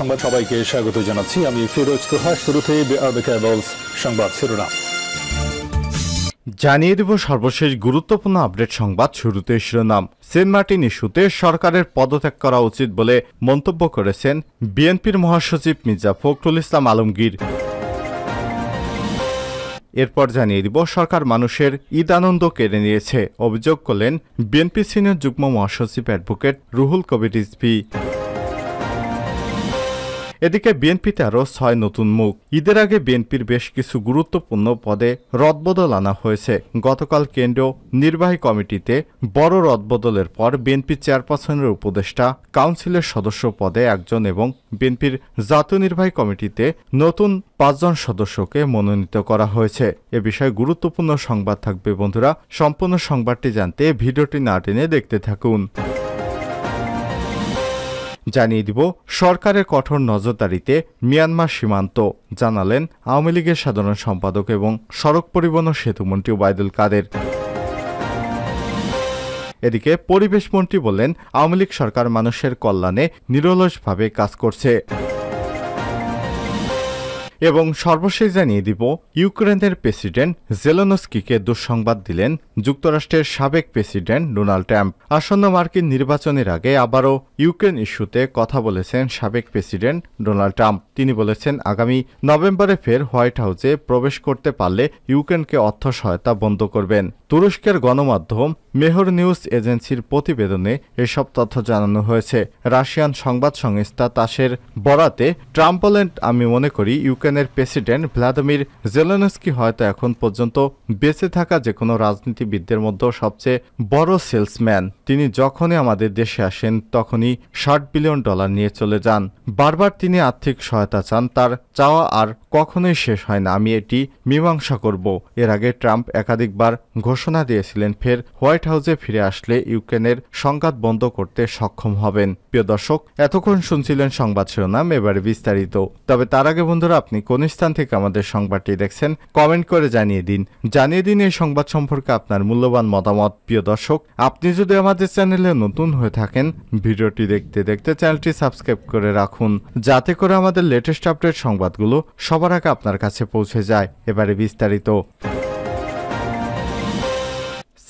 সংবাদ সবাইকে স্বাগত জানাচ্ছি। আমি ফিরোজ তোহা। শুরুতে সংবাদ শিরোনাম জানিয়ে দেব সর্বশেষ গুরুত্বপূর্ণ আপডেট সংবাদ। শুরুতে শিরোনাম। সেন্ট মার্টিন ইস্যুতে সরকারের পদত্যাগ করা উচিত বলে মন্তব্য করেছেন বিএনপির মহাসচিব মির্জা ফখরুল ইসলাম আলমগীর। এরপর জানিয়ে দিব সরকার মানুষের ঈদ আনন্দ কেড়ে নিয়েছে, অভিযোগ করলেন বিএনপি সিনিয়র যুগ্ম মহাসচিব অ্যাডভোকেট রুহুল কবির রিজভী। এদিকে বিএনপিতে আরও ৬ নতুন মুখ। ঈদের আগে বিএনপির বেশ কিছু গুরুত্বপূর্ণ পদে রদবদল আনা হয়েছে। গতকাল কেন্দ্রীয় নির্বাহী কমিটিতে বড় রদবদলের পর বিএনপি চেয়ারপারসনের উপদেষ্টা কাউন্সিলের সদস্য পদে একজন এবং বিএনপির জাতীয় নির্বাহী কমিটিতে নতুন ৫ জন সদস্যকে মনোনীত করা হয়েছে। এ বিষয়ে গুরুত্বপূর্ণ সংবাদ থাকবে বন্ধুরা। সম্পূর্ণ সংবাদটি জানতে ভিডিওটি না টেনে দেখতে থাকুন। জানিয়ে দিব সরকারের কঠোর নজরদারিতে মিয়ানমার সীমান্ত, জানালেন আওয়ামী লীগের সাধারণ সম্পাদক এবং সড়ক পরিবহন ও সেতুমন্ত্রী ওবায়দুল কাদের। এদিকে পরিবেশ মন্ত্রী বললেন আওয়ামী লীগ সরকার মানুষের কল্যাণে নিরলসভাবে কাজ করছে। এবং সর্বশেষ জানিয়ে দিব ইউক্রেনের প্রেসিডেন্ট জেলেনস্কিকে দুঃসংবাদ দিলেন যুক্তরাষ্ট্রের সাবেক প্রেসিডেন্ট ডোনাল্ড ট্রাম্প। আসন্ন মার্কিন নির্বাচনের আগে আবারও ইউক্রেন ইস্যুতে কথা বলেছেন সাবেক প্রেসিডেন্ট ডোনাল্ড ট্রাম্প। তিনি বলেছেন আগামী নভেম্বরে ফের হোয়াইট হাউসে প্রবেশ করতে পারলে ইউক্রেনকে অর্থ সহায়তা বন্ধ করবেন। তুরস্কের গণমাধ্যম মেহর নিউজ এজেন্সির প্রতিবেদনে এসব তথ্য জানানো হয়েছে। রাশিয়ান সংবাদ সংস্থা তাসের বরাতে ট্রাম্প বলেন, আমি মনে করি ইউক্রেনের প্রেসিডেন্ট ভ্লাদিমির জেলেনস্কি হয়তো এখন পর্যন্ত বেঁচে থাকা যে কোনো রাজনীতিবিদদের মধ্যে সবচেয়ে বড় সেলসম্যান। তিনি যখনই আমাদের দেশে আসেন তখনই $60 বিলিয়ন নিয়ে চলে যান। বারবার তিনি আর্থিক সহায়তা চান, তার চাওয়া আর কখনোই শেষ হয় না। আমি এটি মীমাংসা করব। এর আগে ট্রাম্প একাধিকবার ঘোষণা দিয়েছিলেন ফের হোয়াইট হাউসে ফিরে আসলে ইউক্রেনের সংঘাত বন্ধ করতে সক্ষম হবেন। প্রিয় দর্শক, এতক্ষণ শুনছিলেন সংবাদ শিরোনাম, এবারে বিস্তারিত। তবে তার আগে বন্ধুরা, আপনি কোন স্থান থেকে আমাদের সংবাদটি দেখছেন কমেন্ট করে জানিয়ে দিন এই সংবাদ সম্পর্কে আপনার মূল্যবান মতামত। প্রিয় দর্শক, আপনি যদি আমাদের চ্যানেলে নতুন হয়ে থাকেন, ভিডিওটি দেখতে দেখতে চ্যানেলটি সাবস্ক্রাইব করে রাখুন, যাতে করে আমাদের লেটেস্ট আপডেট সংবাদগুলো সবার আগে আপনার কাছে পৌঁছে যায়। এবারে বিস্তারিত।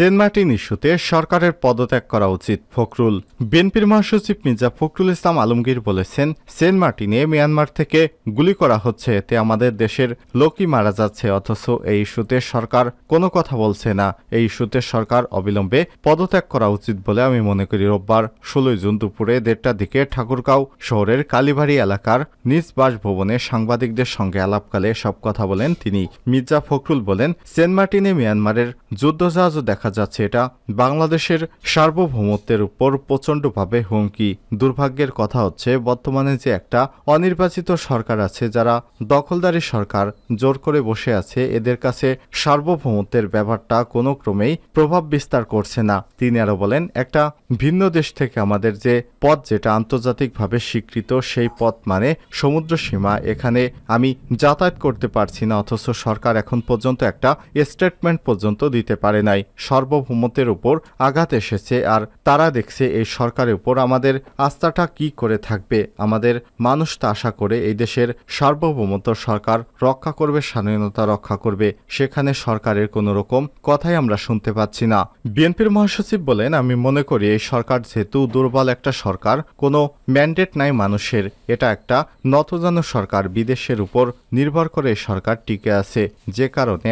সেন্ট মার্টিন ইস্যুতে সরকারের পদত্যাগ করা উচিত ফখরুল। বিএনপির মহাসচিব মির্জা ফখরুল ইসলাম আলমগীর বলেছেন, সেন্ট মার্টিনে মিয়ানমার থেকে গুলি করা হচ্ছে, এতে আমাদের দেশের লোকই মারা যাচ্ছে, অথচ এই ইস্যুতে সরকার কোনো কথা বলছে না। এই ইস্যুতে সরকার অবিলম্বে পদত্যাগ করা উচিত বলে আমি মনে করি। রোববার ১৬ জুন দুপুরে ১:৩০টার দিকে ঠাকুরগাঁও শহরের কালীবাড়ি এলাকার নিজ বাসভবনে সাংবাদিকদের সঙ্গে আলাপকালে সব কথা বলেন তিনি। মির্জা ফখরুল বলেন, সেন্ট মার্টিনে মিয়ানমারের যুদ্ধজাহাজও দেখা যাচ্ছে, এটা বাংলাদেশের সার্বভৌমত্বের উপর প্রচণ্ডভাবে হুমকি। দুর্ভাগ্যের কথা হচ্ছে বর্তমানে যে একটা অনির্বাচিত সরকার আছে, যারা দখলদারি সরকার জোর করে বসে আছে, এদের কাছে সার্বভৌমত্বের ব্যাপারটা কোনো ক্রমেই প্রভাব বিস্তার করছে না। তিনি আরো বলেন, একটা ভিন্ন দেশ থেকে আমাদের যে পথ, যেটা আন্তর্জাতিকভাবে স্বীকৃত, সেই পথ মানে সমুদ্র সীমা, এখানে আমি যাতায়াত করতে পারছি না, অথচ সরকার এখন পর্যন্ত একটা স্টেটমেন্ট পর্যন্ত দিতে পারে নাই। সার্বভৌমত্বের উপর আঘাত এসেছে, আর তারা দেখছে এই সরকারের উপর আমাদের আস্থাটা কি করে থাকবে। আমাদের মানুষ তা আশা করে এই দেশের সার্বভৌমত্ব সরকার রক্ষা করবে, স্বাধীনতা রক্ষা করবে, সেখানে সরকারের কোনো রকম কথাই আমরা শুনতে পাচ্ছি না। বিএনপির মহাসচিব বলেন, আমি মনে করি এই সরকার যেহেতু দুর্বল একটা সরকার, কোনো ম্যান্ডেট নাই মানুষের, এটা একটা নতজানু সরকার, বিদেশের উপর নির্ভর করে এই সরকার টিকে আছে, যে কারণে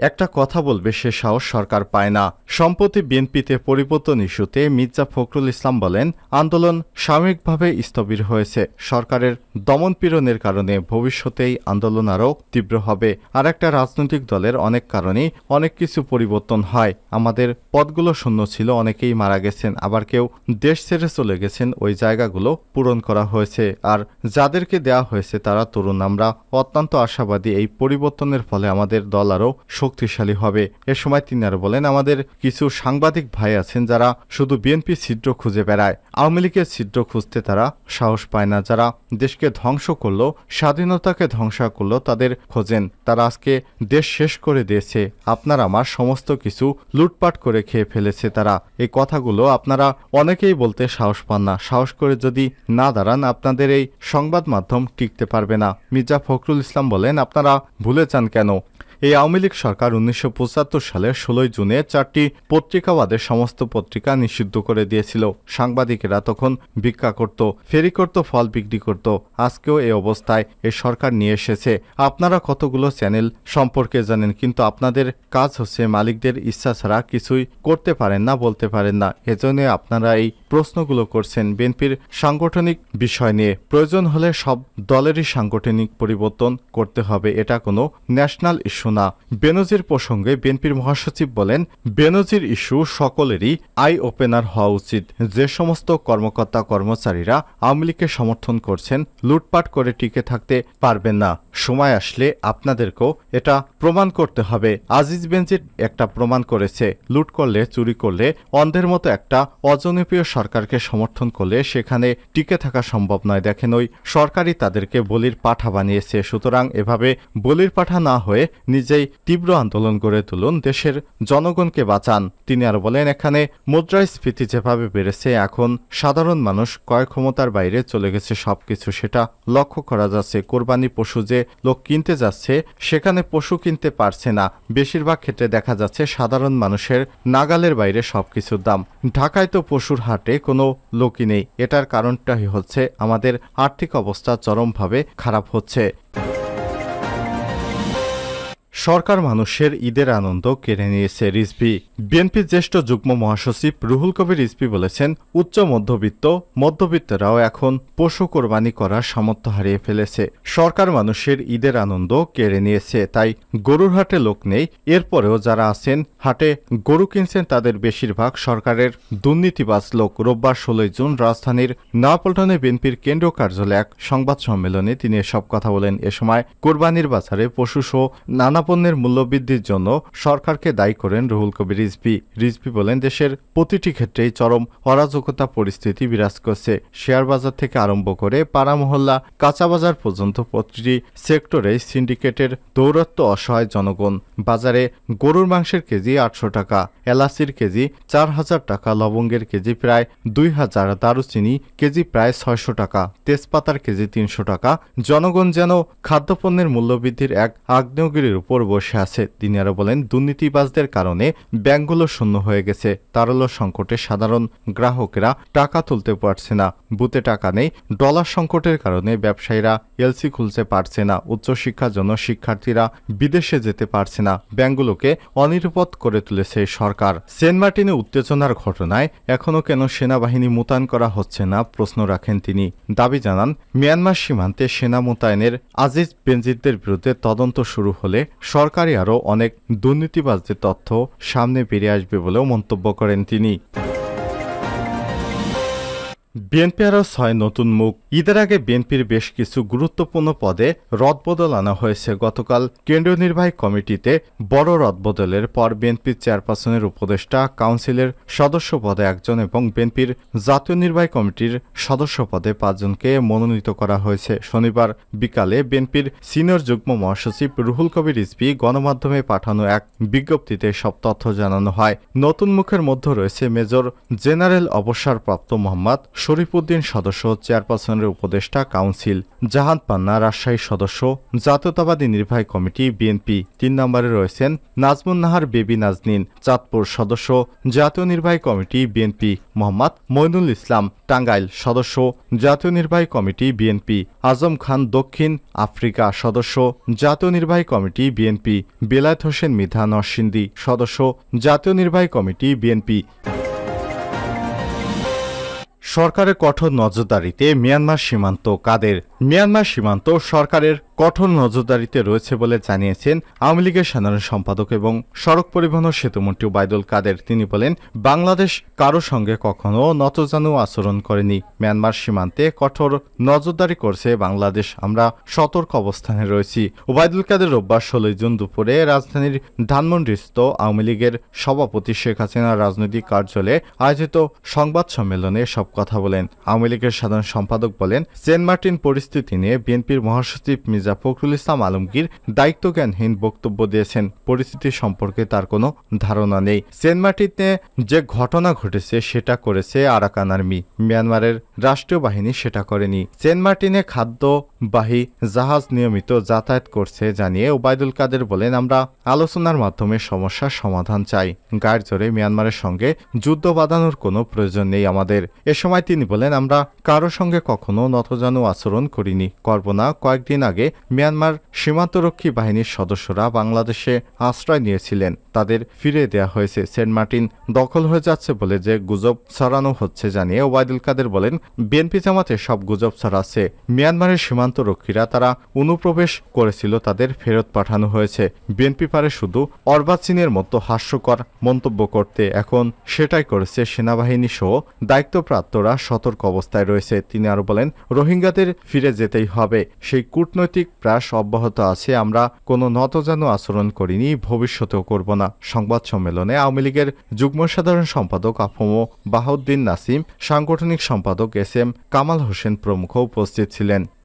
একটা কথা বলবে সে সাহস সরকার পায় না। সম্প্রতি বিএনপিতে পরিবর্তন ইস্যুতে মির্জা ফখরুল ইসলাম বলেন, আন্দোলন সাময়িকভাবে স্থবির হয়েছে, সরকারের দমনপীড়নের কারণে ভবিষ্যতেই আন্দোলন আরও তীব্র হবে। আর একটা রাজনৈতিক দলের অনেক কারণেই অনেক কিছু পরিবর্তন হয়। আমাদের পদগুলো শূন্য ছিল, অনেকেই মারা গেছেন, আবার কেউ দেশ ছেড়ে চলে গেছেন, ওই জায়গাগুলো পূরণ করা হয়েছে, আর যাদেরকে দেওয়া হয়েছে তারা তরুণ। আমরা অত্যন্ত আশাবাদী এই পরিবর্তনের ফলে আমাদের দল আরও শক্তিশালী হবে। এ সময় তিনি আরো বলেন, আমাদের আমাদের কিছু সাংবাদিক ভাই আছেন যারা শুধু বিএনপি ছিদ্র খুঁজে বেড়ায়, আওয়ামী লীগের ছিদ্র খুঁজতে তারা সাহস পায় না। যারা দেশকে ধ্বংস করলো, স্বাধীনতাকে ধ্বংস করলো, তাদের খোঁজেন। তারা আজকে দেশ শেষ করে দিয়েছে, আপনার আমার সমস্ত কিছু লুটপাট করে খেয়ে ফেলেছে তারা। এই কথাগুলো আপনারা অনেকেই বলতে সাহস পান না। সাহস করে যদি না দাঁড়ান, আপনাদের এই সংবাদ মাধ্যম টিকতে পারবে না। মির্জা ফখরুল ইসলাম বলেন, আপনারা ভুলে যান কেন এই আওয়ামী লীগ সরকার 1975 সালের 16 জুনে 4টি পত্রিকাবাদের সমস্ত পত্রিকা নিষিদ্ধ করে দিয়েছিল। সাংবাদিকেরা তখন ভিক্ষা করত, ফেরি করত, ফল বিক্রি করত। আজকেও এই অবস্থায় এই সরকার নিয়ে এসেছে। আপনারা কতগুলো চ্যানেল সম্পর্কে জানেন, কিন্তু আপনাদের কাজ হচ্ছে মালিকদের ইচ্ছা ছাড়া কিছুই করতে পারেন না, বলতে পারেন না। এজন্য আপনারা এই প্রশ্নগুলো করছেন বিএনপির সাংগঠনিক বিষয় নিয়ে। প্রয়োজন হলে সব দলেরই সাংগঠনিক পরিবর্তন করতে হবে, এটা কোনো ন্যাশনাল ইস্যু না। বেনজির প্রসঙ্গে বিএনপির মহাসচিব বলেন, বেনজির ইস্যু সকলেরই আই ওপেনার হওয়া উচিত। যে সমস্ত কর্মকর্তা কর্মচারীরা আওয়ামী লীগকে সমর্থন করছেন, লুটপাট করে টিকে থাকতে পারবেন না। সময় আসলে আপনাদেরকেও এটা প্রমাণ করতে হবে। আজিজ বেনজির একটা প্রমাণ করেছে, লুট করলে, চুরি করলে, অন্ধের মতো একটা অজনপ্রিয় সরকারকে সমর্থন করলে সেখানে টিকে থাকা সম্ভব নয়। দেখেন, ওই সরকারই তাদেরকে বলির পাঠা বানিয়েছে। সুতরাং এভাবে বলির পাঠা না হয়ে নিজেই তীব্র আন্দোলন গড়ে তুলুন, দেশের জনগণকে বাঁচান। তিনি আর বলেন, এখানে মুদ্রাস্ফীতি যেভাবে বেড়েছে, এখন সাধারণ মানুষ ক্রয় ক্ষমতার বাইরে চলে গেছে সবকিছু, সেটা লক্ষ্য করা যাচ্ছে। কোরবানি পশু যে লোক কিনতে যাচ্ছে, সেখানে পশু কিনতে পারছে না। বেশিরভাগ ক্ষেত্রে দেখা যাচ্ছে সাধারণ মানুষের নাগালের বাইরে সবকিছুর দাম। ঢাকায় তো পশুর হাটে কোনো লোকই নেই। এটার কারণটাই হচ্ছে আমাদের আর্থিক অবস্থা চরমভাবে খারাপ হচ্ছে। সরকার মানুষের ঈদের আনন্দ কেড়ে নিয়েছে, রিজভী। বিএনপির জ্যেষ্ঠ যুগ্ম মহাসচিব রুহুল কবির রিজভী বলেছেন, উচ্চ মধ্যবিত্তরাও এখন পশু কোরবানি করার সামর্থ্য হারিয়ে ফেলেছে। সরকার মানুষের ঈদের আনন্দ কেড়ে নিয়েছে, তাই গরুর হাটে লোক নেই। এরপরেও যারা আছেন হাটে গরু কিনছেন, তাদের বেশিরভাগ সরকারের দুর্নীতিবাজ লোক। রোববার 16 জুন রাজধানীর নয়াপল্টনে বিএনপির কেন্দ্রীয় কার্যালয়ে এক সংবাদ সম্মেলনে তিনি এসব কথা বলেন। এ সময় কোরবানির বাজারে পশুসহ নানা পণ্যের মূল্যবৃদ্ধির জন্য সরকারকে দায়ী করেন রুহুল কবির রিজভী। রিজভী বলেন, দেশের প্রতিটি ক্ষেত্রেই চরম অরাজকতা পরিস্থিতি বিরাজ করছে। শেয়ার বাজার থেকে আরম্ভ করে পাড়া মহল্লা, কাঁচা বাজার পর্যন্ত প্রতিটি সেক্টরে সিন্ডিকেটের দৌরাত্ম্য, অসহায় জনগণ। বাজারে গরুর মাংসের কেজি 800 টাকা, এলাচির কেজি 4000 টাকা, লবঙ্গের কেজি প্রায় 2000, দারুচিনি কেজি প্রায় 600 টাকা, তেজপাতার কেজি 300 টাকা। জনগণ যেন খাদ্যপণ্যের মূল্যবৃদ্ধির এক আগ্নেয়গিরির উপর বসে আছে। তিনি আরো বলেন, দুর্নীতিবাজদের কারণে ব্যাংকগুলো শূন্য হয়ে গেছে। তারল্য সংকটে সাধারণ গ্রাহকেরা টাকা তুলতে পারছে না, বুথে টাকা নেই। ডলার সংকটের কারণে ব্যবসায়ীরা এলসি খুলতে পারছে না। উচ্চশিক্ষার জন্য শিক্ষার্থীরা বিদেশে যেতে পারছে না। ব্যাংকগুলোকে অনিরাপদ করে তুলেছে সরকার। সেন্ট মার্টিনে উত্তেজনার ঘটনায় এখনো কেন সেনাবাহিনী মোতায়েন করা হচ্ছে না প্রশ্ন রাখেন তিনি। দাবি জানান, মিয়ানমার সীমান্তে সেনা মোতায়েনের আজিজ বেনজিরদের বিরুদ্ধে তদন্ত শুরু হলে সরকারি আরও অনেক দুর্নীতিবাজদের তথ্য সামনে বেরিয়ে আসবে বলেও মন্তব্য করেন তিনি। বিএনপি আরও 6 নতুন মুখ। ঈদের আগে বিএনপির বেশ কিছু গুরুত্বপূর্ণ পদে রদবদল আনা হয়েছে। গতকাল কেন্দ্রীয় নির্বাহী কমিটিতে বড় রদবদলের পর বিএনপির চেয়ারপারসনের উপদেষ্টা, কাউন্সিলের সদস্য পদে 1 জন এবং বিএনপির জাতীয় নির্বাহী কমিটির সদস্য পদে 5 জনকে মনোনীত করা হয়েছে। শনিবার বিকালে বিএনপির সিনিয়র যুগ্ম মহাসচিব রুহুল কবির রিজভী গণমাধ্যমে পাঠানো এক বিজ্ঞপ্তিতে সব তথ্য জানানো হয়। নতুন মুখের মধ্যে রয়েছে মেজর জেনারেল অবসরপ্রাপ্ত মোহাম্মদ শরীফউদ্দিন, সদস্য চেয়ারপারসনের উপদেষ্টা, কাউন্সিল; জাহান পান্না, রাজশাহী, সদস্য জাতীয়তাবাদী নির্বাহী কমিটি, বিএনপি। 3 নম্বরে রয়েছেন নাজমুন নাহার বেবি নাজনীন, চাঁদপুর, সদস্য জাতীয় নির্বাহী কমিটি, বিএনপি; মোহাম্মদ মইনুল ইসলাম, টাঙ্গাইল, সদস্য জাতীয় নির্বাহী কমিটি, বিএনপি; আজম খান, দক্ষিণ আফ্রিকা, সদস্য জাতীয় নির্বাহী কমিটি, বিএনপি; বেলায়েত হোসেন মৃধা, নরসিংদী, সদস্য জাতীয় নির্বাহী কমিটি, বিএনপি। সরকারের কঠোর নজরদারিতে মিয়ানমার সীমান্ত কাদের? মিয়ানমার সীমান্ত সরকারের কঠোর নজরদারিতে রয়েছে বলে জানিয়েছেন আওয়ামী লীগের সাধারণ সম্পাদক এবং সড়ক পরিবহন ও সেতুমন্ত্রী ওবায়দুল কাদের। তিনি বলেন, বাংলাদেশ কারো সঙ্গে কখনো নতজানু আচরণ করেনি। মিয়ানমার সীমান্তে কঠোর নজরদারি করছে বাংলাদেশ, আমরা সতর্ক অবস্থানে রয়েছি। ওবায়দুল কাদের রোববার 16 জুন দুপুরে রাজধানীর ধানমন্ডিস্থ আওয়ামী লীগের সভাপতি শেখ হাসিনার রাজনৈতিক কার্যালয়ে আয়োজিত সংবাদ সম্মেলনে সব কথা বলেন। আওয়ামী লীগের সাধারণ সম্পাদক বলেন, সেন্ট মার্টিন পরিস্থিতি নিয়ে বিএনপির মহাসচিব মির্জা ফখরুল ইসলাম আলমগীর দায়িত্বজ্ঞানহীন বক্তব্য দিয়েছেন। পরিস্থিতি সম্পর্কে তার কোনো ধারণা নেই। সেন্ট মার্টিনে যে ঘটনা ঘটেছে সেটা করেছে আরাকান আর্মি, মিয়ানমারের রাষ্ট্রীয় বাহিনী সেটা করেনি। সেন্ট মার্টিনে খাদ্যবাহী জাহাজ নিয়মিত যাতায়াত করছে জানিয়ে ওবায়দুল কাদের বলেন, আমরা আলোচনার মাধ্যমে সমস্যার সমাধান চাই। গায়ের জোরে মিয়ানমারের সঙ্গে যুদ্ধ বাঁধানোর কোনো প্রয়োজন নেই আমাদের। এ সময় তিনি বলেন, আমরা কারো সঙ্গে কখনো নতজানু আচরণ করিনি, করব না। কয়েকদিন আগে মিয়ানমার সীমান্তরক্ষী বাহিনীর সদস্যরা বাংলাদেশে আশ্রয় নিয়েছিলেন, তাদের ফিরিয়ে দেওয়া হয়েছে। সেন্ট মার্টিন দখল হয়ে যাচ্ছে বলে যে গুজব ছড়ানো হচ্ছে জানিয়ে ওবায়দুল কাদের বলেন, বিএনপি জামাতে সব গুজব ছড়াচ্ছে। মিয়ানমারের সীমান্তরক্ষীরা তারা অনুপ্রবেশ করেছিল, তাদের ফেরত পাঠানো হয়েছে। বিএনপি পারে শুধু অর্বাচীনের মতো হাস্যকর মন্তব্য করতে, এখন সেটাই করেছে সেনাবাহিনী সহ দায়িত্বপ্রাপ্তরা সতর্ক অবস্থায় রয়েছে। তিনি আরো বলেন, রোহিঙ্গাদের ফিরে যেতেই হবে, সেই কূটনৈতিক প্রয়াস অব্যাহত আছে। আমরা কোনো নতজানু আচরণ করিনি, ভবিষ্যতেও করব না। সংবাদ সম্মেলনে আওয়ামী লীগের যুগ্ম সাধারণ সম্পাদক আফম বাহাউদ্দিন নাসিম, সাংগঠনিক সম্পাদক এস এম কামাল হোসেন প্রমুখ উপস্থিত ছিলেন।